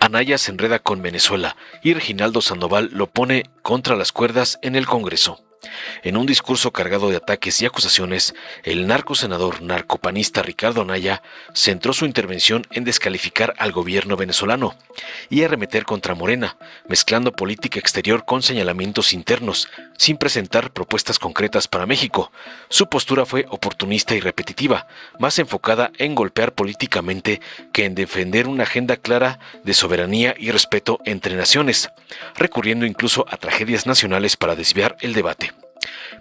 Anaya se enreda con Venezuela y Reginaldo Sandoval lo pone contra las cuerdas en el Congreso. En un discurso cargado de ataques y acusaciones, el narcosenador narcopanista Ricardo Anaya centró su intervención en descalificar al gobierno venezolano y arremeter contra Morena, mezclando política exterior con señalamientos internos, sin presentar propuestas concretas para México. Su postura fue oportunista y repetitiva, más enfocada en golpear políticamente que en defender una agenda clara de soberanía y respeto entre naciones, recurriendo incluso a tragedias nacionales para desviar el debate.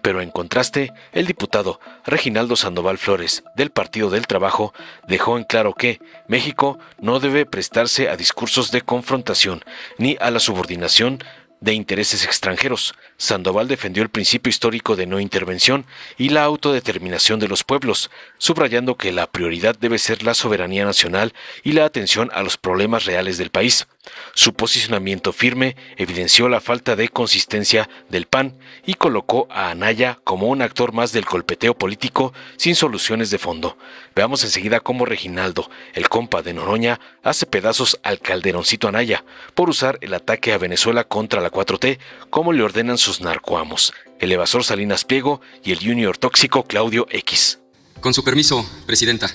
Pero en contraste, el diputado Reginaldo Sandoval Flores, del Partido del Trabajo, dejó en claro que México no debe prestarse a discursos de confrontación ni a la subordinación de intereses extranjeros. Sandoval defendió el principio histórico de no intervención y la autodeterminación de los pueblos, subrayando que la prioridad debe ser la soberanía nacional y la atención a los problemas reales del país. Su posicionamiento firme evidenció la falta de consistencia del PAN y colocó a Anaya como un actor más del golpeteo político sin soluciones de fondo. Veamos enseguida cómo Reginaldo, el compa de Noroña, hace pedazos al Calderoncito Anaya por usar el ataque a Venezuela contra la 4T como le ordenan sus narcoamos, el evasor Salinas Pliego y el junior tóxico Claudio X. Con su permiso, Presidenta,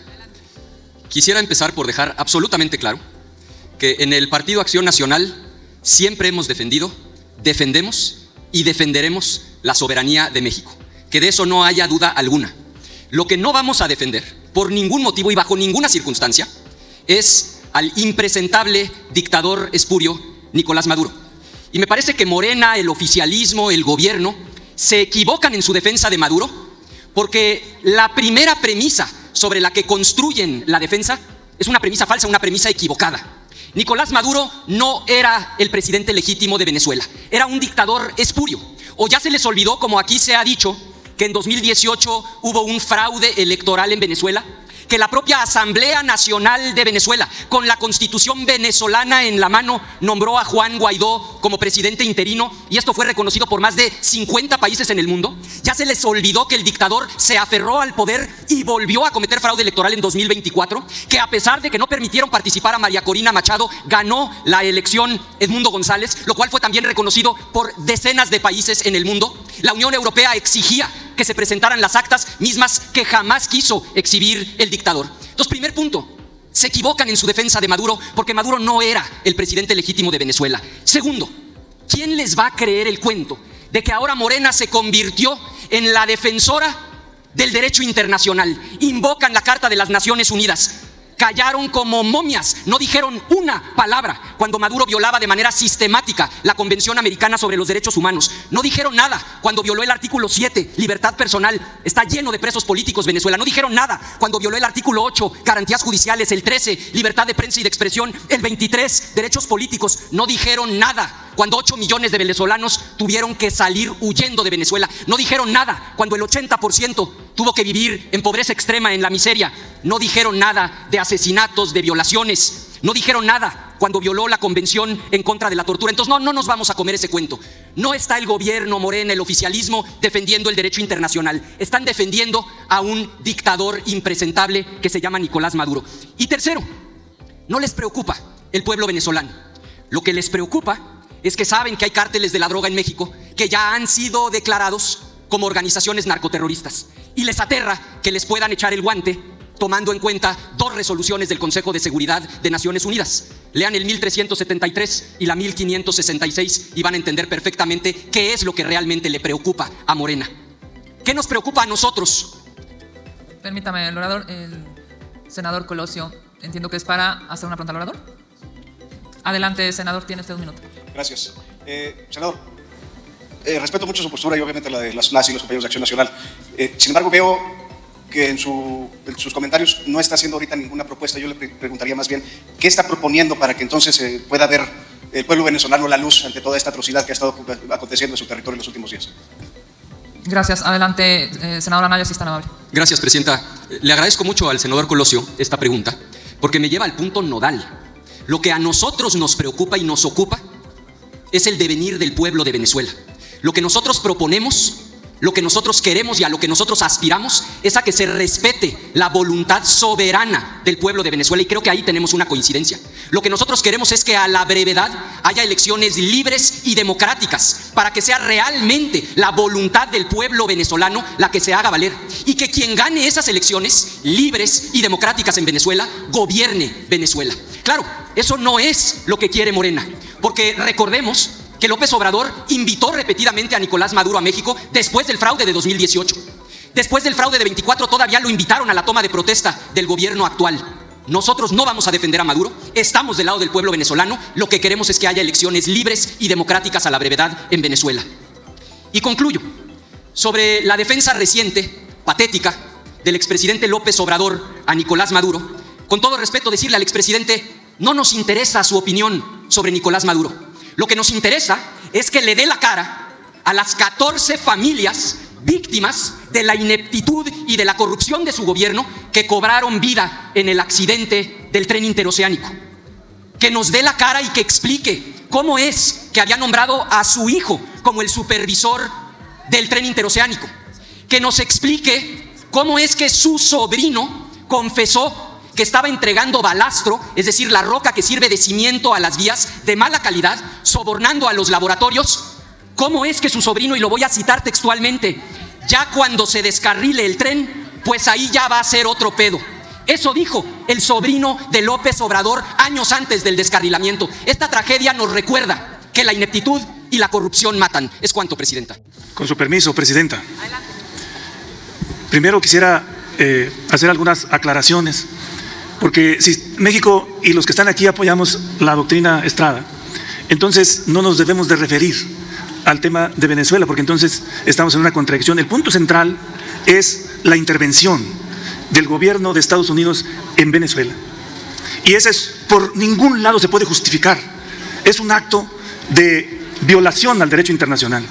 quisiera empezar por dejar absolutamente claro que en el Partido Acción Nacional siempre hemos defendido, defendemos y defenderemos la soberanía de México. Que de eso no haya duda alguna. Lo que no vamos a defender, por ningún motivo y bajo ninguna circunstancia, es al impresentable dictador espurio Nicolás Maduro. Y me parece que Morena, el oficialismo, el gobierno, se equivocan en su defensa de Maduro, porque la primera premisa sobre la que construyen la defensa es una premisa falsa, una premisa equivocada. Nicolás Maduro no era el presidente legítimo de Venezuela, era un dictador espurio. O ya se les olvidó, como aquí se ha dicho, que en 2018 hubo un fraude electoral en Venezuela, que la propia Asamblea Nacional de Venezuela, con la Constitución venezolana en la mano, nombró a Juan Guaidó como presidente interino, y esto fue reconocido por más de 50 países en el mundo. Ya se les olvidó que el dictador se aferró al poder y volvió a cometer fraude electoral en 2024, que a pesar de que no permitieron participar a María Corina Machado, ganó la elección Edmundo González, lo cual fue también reconocido por decenas de países en el mundo. La Unión Europea exigía que se presentaran las actas mismas que jamás quiso exhibir el dictador. Entonces, primer punto, se equivocan en su defensa de Maduro porque Maduro no era el presidente legítimo de Venezuela. Segundo, ¿quién les va a creer el cuento de que ahora Morena se convirtió en la defensora del derecho internacional? Invocan la Carta de las Naciones Unidas. Callaron como momias, no dijeron una palabra cuando Maduro violaba de manera sistemática la Convención Americana sobre los Derechos Humanos. No dijeron nada cuando violó el artículo 7, libertad personal. Está lleno de presos políticos Venezuela. No dijeron nada cuando violó el artículo 8, garantías judiciales, el 13, libertad de prensa y de expresión, el 23, derechos políticos. No dijeron nada cuando 8 millones de venezolanos tuvieron que salir huyendo de Venezuela. No dijeron nada cuando el 80% tuvo que vivir en pobreza extrema, en la miseria. No dijeron nada de asesinatos, de violaciones. No dijeron nada cuando violó la Convención en contra de la tortura. Entonces no nos vamos a comer ese cuento. No está el gobierno, Morena, el oficialismo defendiendo el derecho internacional. Están defendiendo a un dictador impresentable que se llama Nicolás Maduro. Y tercero, no les preocupa el pueblo venezolano. Lo que les preocupa es que saben que hay cárteles de la droga en México que ya han sido declarados como organizaciones narcoterroristas. Y les aterra que les puedan echar el guante tomando en cuenta 2 resoluciones del Consejo de Seguridad de Naciones Unidas. Lean el 1373 y la 1566 y van a entender perfectamente qué es lo que realmente le preocupa a Morena. ¿Qué nos preocupa a nosotros? Permítame, el senador Colosio, entiendo que es para hacer una pregunta al orador. Adelante, senador, tiene usted 1 minuto. Gracias. Senador, respeto mucho su postura y obviamente la de las y los compañeros de Acción Nacional. Sin embargo, veo que en sus comentarios no está haciendo ahorita ninguna propuesta. Yo le preguntaría más bien, ¿qué está proponiendo para que entonces pueda ver el pueblo venezolano la luz ante toda esta atrocidad que ha estado aconteciendo en su territorio en los últimos días? Gracias. Adelante, senador Anaya, si es tan amable. Gracias, Presidenta. Le agradezco mucho al senador Colosio esta pregunta, porque me lleva al punto nodal. Lo que a nosotros nos preocupa y nos ocupa es el devenir del pueblo de Venezuela. Lo que nosotros proponemos Lo que nosotros queremos y a lo que nosotros aspiramos es a que se respete la voluntad soberana del pueblo de Venezuela, y creo que ahí tenemos una coincidencia. Lo que nosotros queremos es que a la brevedad haya elecciones libres y democráticas para que sea realmente la voluntad del pueblo venezolano la que se haga valer, y que quien gane esas elecciones libres y democráticas en Venezuela gobierne Venezuela. Claro, eso no es lo que quiere Morena, porque recordemos que López Obrador invitó repetidamente a Nicolás Maduro a México después del fraude de 2018. Después del fraude de 24 todavía lo invitaron a la toma de protesta del gobierno actual. Nosotros no vamos a defender a Maduro, estamos del lado del pueblo venezolano, lo que queremos es que haya elecciones libres y democráticas a la brevedad en Venezuela. Y concluyo sobre la defensa reciente, patética, del expresidente López Obrador a Nicolás Maduro. Con todo respeto, decirle al expresidente, no nos interesa su opinión sobre Nicolás Maduro. Lo que nos interesa es que le dé la cara a las 14 familias víctimas de la ineptitud y de la corrupción de su gobierno que cobraron vida en el accidente del tren interoceánico. Que nos dé la cara y que explique cómo es que había nombrado a su hijo como el supervisor del tren interoceánico. Que nos explique cómo es que su sobrino confesó que estaba entregando balastro, es decir, la roca que sirve de cimiento a las vías de mala calidad, sobornando a los laboratorios. ¿Cómo es que su sobrino, y lo voy a citar textualmente, ya cuando se descarrile el tren, pues ahí ya va a ser otro pedo? Eso dijo el sobrino de López Obrador años antes del descarrilamiento. Esta tragedia nos recuerda que la ineptitud y la corrupción matan. Es cuanto, Presidenta. Con su permiso, Presidenta. Primero quisiera hacer algunas aclaraciones, porque si México y los que están aquí apoyamos la doctrina Estrada, entonces no nos debemos de referir al tema de Venezuela, porque entonces estamos en una contradicción. El punto central es la intervención del gobierno de Estados Unidos en Venezuela, y ese por ningún lado se puede justificar. Es un acto de violación al derecho internacional,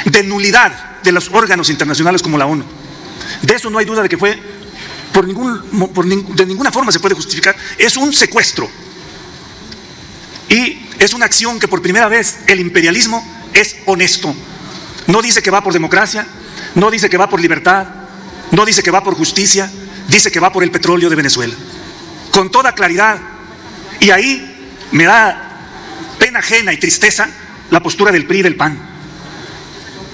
de nulidad de los órganos internacionales como la ONU. De eso no hay duda de que fue de ninguna forma se puede justificar. Es un secuestro, y es una acción que por primera vez el imperialismo es honesto. No dice que va por democracia, no dice que va por libertad, no dice que va por justicia, dice que va por el petróleo de Venezuela, con toda claridad. Y ahí me da pena ajena y tristeza la postura del PRI y del PAN.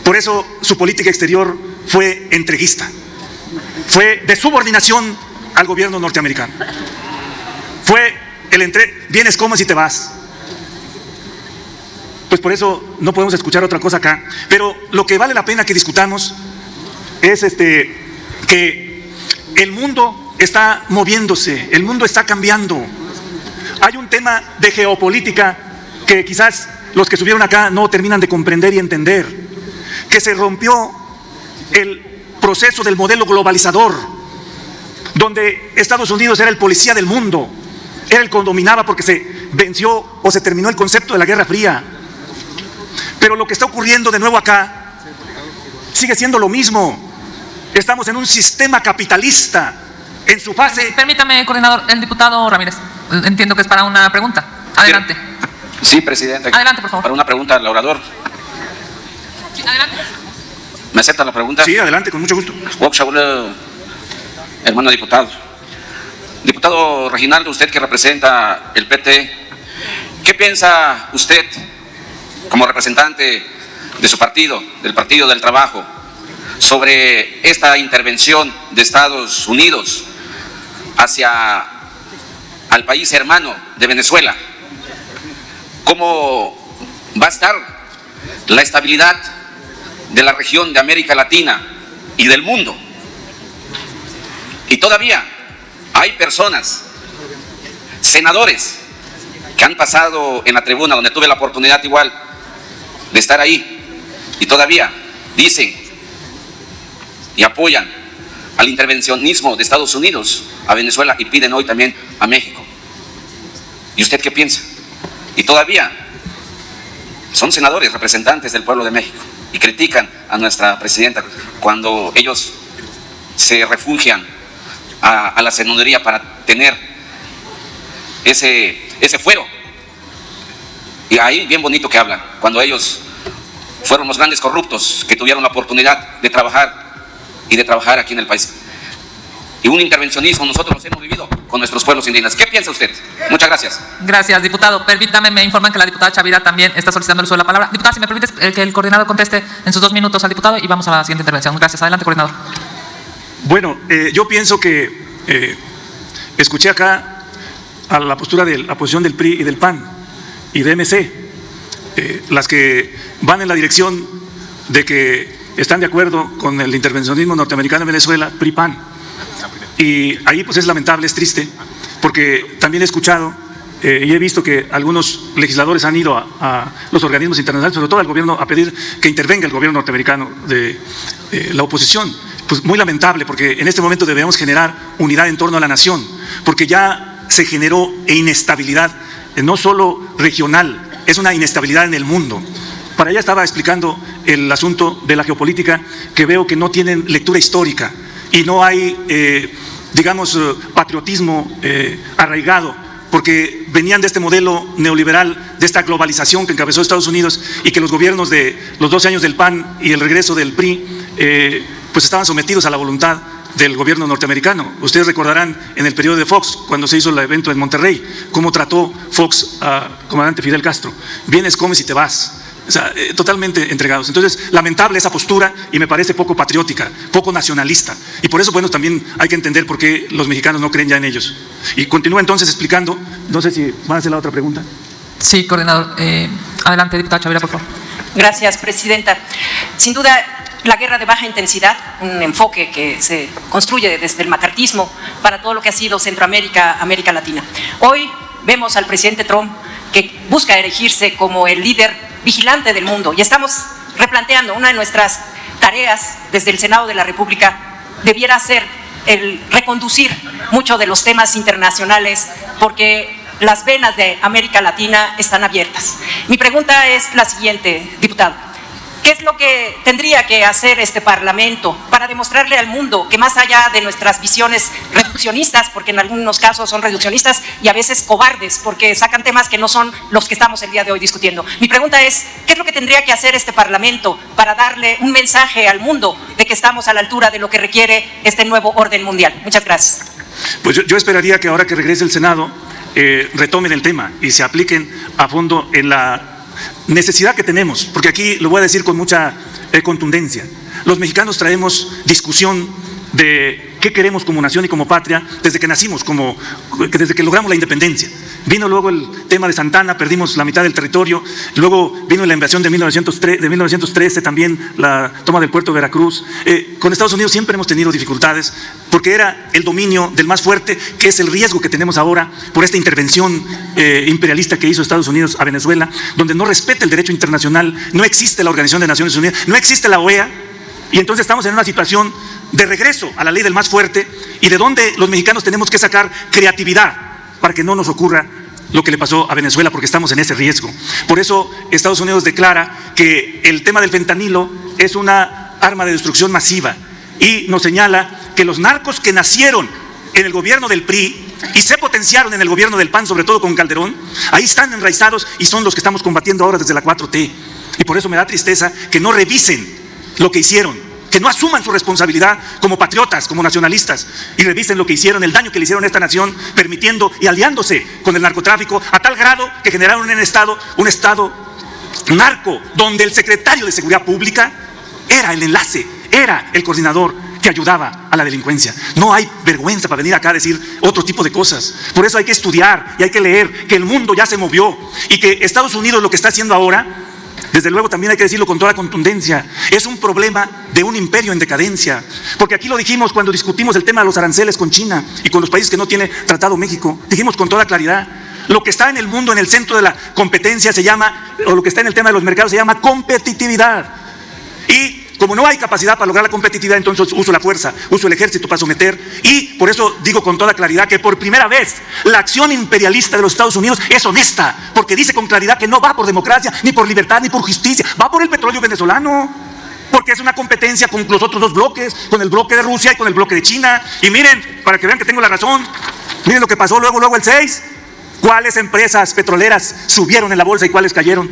Por eso su política exterior fue entreguista, fue de subordinación al gobierno norteamericano, fue vienes, comes y te vas. Pues por eso no podemos escuchar otra cosa acá. Pero lo que vale la pena que discutamos es que el mundo está moviéndose, el mundo está cambiando. Hay un tema de geopolítica que quizás los que estuvieron acá no terminan de comprender y entender, que se rompió el proceso del modelo globalizador, donde Estados Unidos era el policía del mundo, era el que dominaba porque se venció o se terminó el concepto de la Guerra Fría. Pero lo que está ocurriendo de nuevo acá sigue siendo lo mismo. Estamos en un sistema capitalista en su fase. Permítame, coordinador, el diputado Ramírez. Entiendo que es para una pregunta. Adelante. Sí, presidente. Adelante, por favor. Para una pregunta al orador. Sí, adelante. ¿Me acepta la pregunta? Sí, adelante, con mucho gusto. Hermano diputado. Diputado Reginaldo, usted que representa el PT, ¿qué piensa usted como representante de su partido, del Partido del Trabajo, sobre esta intervención de Estados Unidos hacia al país hermano de Venezuela? ¿Cómo va a estar la estabilidad de la región de América Latina y del mundo? Y todavía hay personas, senadores, que han pasado en la tribuna donde tuve la oportunidad igual de estar ahí, y todavía dicen y apoyan al intervencionismo de Estados Unidos a Venezuela, y piden hoy también a México. ¿Y usted qué piensa? Y todavía son senadores, representantes del pueblo de México, y critican a nuestra presidenta cuando ellos se refugian a la senaduría para tener ese fuero. Y ahí bien bonito que hablan, cuando ellos fueron los grandes corruptos que tuvieron la oportunidad de trabajar aquí en el país. Y un intervencionismo nosotros los hemos vivido con nuestros pueblos indígenas. ¿Qué piensa usted? Muchas gracias. Gracias, diputado. Permítame, me informan que la diputada Chavira también está solicitando el uso de la palabra. Diputada, si me permites que el coordinador conteste en sus 2 minutos al diputado y vamos a la siguiente intervención. Gracias. Adelante, coordinador. Bueno, yo pienso que escuché acá a la postura de la posición del PRI y del PAN y de MC, las que van en la dirección de que están de acuerdo con el intervencionismo norteamericano en Venezuela, PRI-PAN. Y ahí pues es lamentable, es triste, porque también he escuchado y he visto que algunos legisladores han ido a los organismos internacionales, sobre todo al gobierno, a pedir que intervenga el gobierno norteamericano de la oposición. Pues muy lamentable, porque en este momento debemos generar unidad en torno a la nación, porque ya se generó inestabilidad, no solo regional, es una inestabilidad en el mundo. Para allá estaba explicando el asunto de la geopolítica, que veo que no tienen lectura histórica y no hay, digamos, patriotismo arraigado, porque venían de este modelo neoliberal, de esta globalización que encabezó Estados Unidos y que los gobiernos de los 12 años del PAN y el regreso del PRI, pues estaban sometidos a la voluntad del gobierno norteamericano. Ustedes recordarán en el periodo de Fox, cuando se hizo el evento en Monterrey, cómo trató Fox al comandante Fidel Castro. Vienes, comes y te vas. O sea, totalmente entregados. Entonces, lamentable esa postura y me parece poco patriótica, poco nacionalista. Y por eso, bueno, también hay que entender por qué los mexicanos no creen ya en ellos. Y continúa entonces explicando, no sé si van a hacer la otra pregunta. Sí, coordinador. Adelante, diputada Chavira, por favor. Gracias, presidenta. Sin duda, la guerra de baja intensidad, un enfoque que se construye desde el macartismo para todo lo que ha sido Centroamérica, América Latina. Hoy vemos al presidente Trump que busca erigirse como el líder vigilante del mundo y estamos replanteando una de nuestras tareas desde el Senado de la República debiera ser el reconducir muchos de los temas internacionales porque las venas de América Latina están abiertas. Mi pregunta es la siguiente, diputado. ¿Qué es lo que tendría que hacer este Parlamento para demostrarle al mundo que más allá de nuestras visiones reduccionistas, porque en algunos casos son reduccionistas y a veces cobardes, porque sacan temas que no son los que estamos el día de hoy discutiendo? Mi pregunta es, ¿qué es lo que tendría que hacer este Parlamento para darle un mensaje al mundo de que estamos a la altura de lo que requiere este nuevo orden mundial? Muchas gracias. Pues yo esperaría que ahora que regrese el Senado retomen el tema y se apliquen a fondo en la necesidad que tenemos, porque aquí lo voy a decir con mucha contundencia. Los mexicanos traemos discusión de qué queremos como nación y como patria desde que nacimos, desde que logramos la independencia. Vino luego el tema de Santana, perdimos la mitad del territorio, luego vino la invasión de 1913, también la toma del puerto de Veracruz. Con Estados Unidos siempre hemos tenido dificultades porque era el dominio del más fuerte, que es el riesgo que tenemos ahora por esta intervención imperialista que hizo Estados Unidos a Venezuela, donde no respeta el derecho internacional, no existe la Organización de Naciones Unidas, no existe la OEA, y entonces estamos en una situación de regreso a la ley del más fuerte y de donde los mexicanos tenemos que sacar creatividad para que no nos ocurra lo que le pasó a Venezuela, porque estamos en ese riesgo. Por eso Estados Unidos declara que el tema del fentanilo es una arma de destrucción masiva y nos señala que los narcos que nacieron en el gobierno del PRI y se potenciaron en el gobierno del PAN, sobre todo con Calderón, ahí están enraizados y son los que estamos combatiendo ahora desde la 4T. Y por eso me da tristeza que no revisen lo que hicieron, que no asuman su responsabilidad como patriotas, como nacionalistas, y revisen lo que hicieron, el daño que le hicieron a esta nación, permitiendo y aliándose con el narcotráfico a tal grado que generaron un estado narco, donde el secretario de Seguridad Pública era el enlace, era el coordinador que ayudaba a la delincuencia. No hay vergüenza para venir acá a decir otro tipo de cosas. Por eso hay que estudiar y hay que leer que el mundo ya se movió y que Estados Unidos lo que está haciendo ahora, desde luego también hay que decirlo con toda contundencia, es un problema de un imperio en decadencia, porque aquí lo dijimos cuando discutimos el tema de los aranceles con China y con los países que no tiene tratado México, dijimos con toda claridad, lo que está en el mundo, en el centro de la competencia se llama, o lo que está en el tema de los mercados se llama competitividad, y como no hay capacidad para lograr la competitividad, entonces uso la fuerza, uso el ejército para someter, y por eso digo con toda claridad que por primera vez la acción imperialista de los Estados Unidos es honesta, porque dice con claridad que no va por democracia, ni por libertad, ni por justicia, va por el petróleo venezolano, porque es una competencia con los otros dos bloques, con el bloque de Rusia y con el bloque de China. Y miren, para que vean que tengo la razón, miren lo que pasó luego el 6, cuáles empresas petroleras subieron en la bolsa y cuáles cayeron.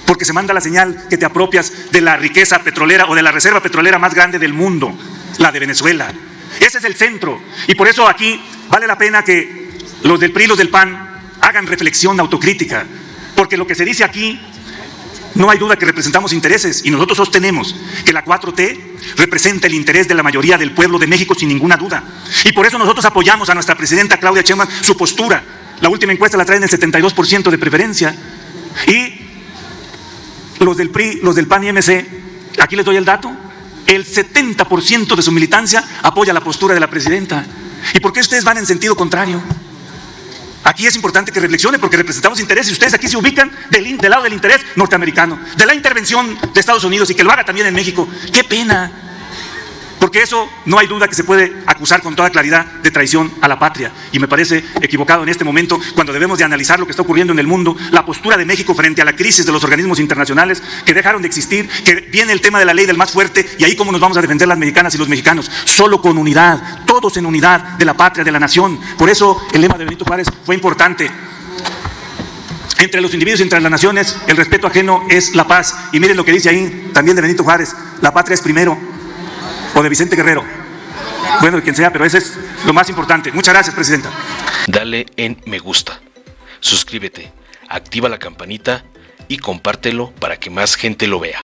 porque se manda la señal que te apropias de la riqueza petrolera o de la reserva petrolera más grande del mundo, la de Venezuela. Ese es el centro, y por eso aquí vale la pena que los del PRI y los del PAN hagan reflexión autocrítica, porque lo que se dice aquí, no hay duda que representamos intereses, y nosotros sostenemos que la 4T representa el interés de la mayoría del pueblo de México sin ninguna duda, y por eso nosotros apoyamos a nuestra presidenta Claudia Sheinbaum, su postura. La última encuesta la traen el 72% de preferencia, y los del PRI, los del PAN y MC, aquí les doy el dato, el 70% de su militancia apoya la postura de la presidenta. ¿Y por qué ustedes van en sentido contrario? Aquí es importante que reflexionen, porque representamos intereses, y ustedes aquí se ubican del lado del interés norteamericano, de la intervención de Estados Unidos, y que lo haga también en México. ¡Qué pena! Porque eso no hay duda que se puede acusar con toda claridad de traición a la patria, y me parece equivocado en este momento, cuando debemos de analizar lo que está ocurriendo en el mundo, la postura de México frente a la crisis de los organismos internacionales que dejaron de existir, que viene el tema de la ley del más fuerte, y ahí cómo nos vamos a defender las mexicanas y los mexicanos, solo con unidad, todos en unidad de la patria, de la nación. Por eso el lema de Benito Juárez fue importante. Entre los individuos y entre las naciones, el respeto ajeno es la paz. Y miren lo que dice ahí, también de Benito Juárez: la patria es primero. O de Vicente Guerrero, bueno, de quien sea, pero ese es lo más importante. Muchas gracias, presidenta. Dale en me gusta, suscríbete, activa la campanita y compártelo para que más gente lo vea.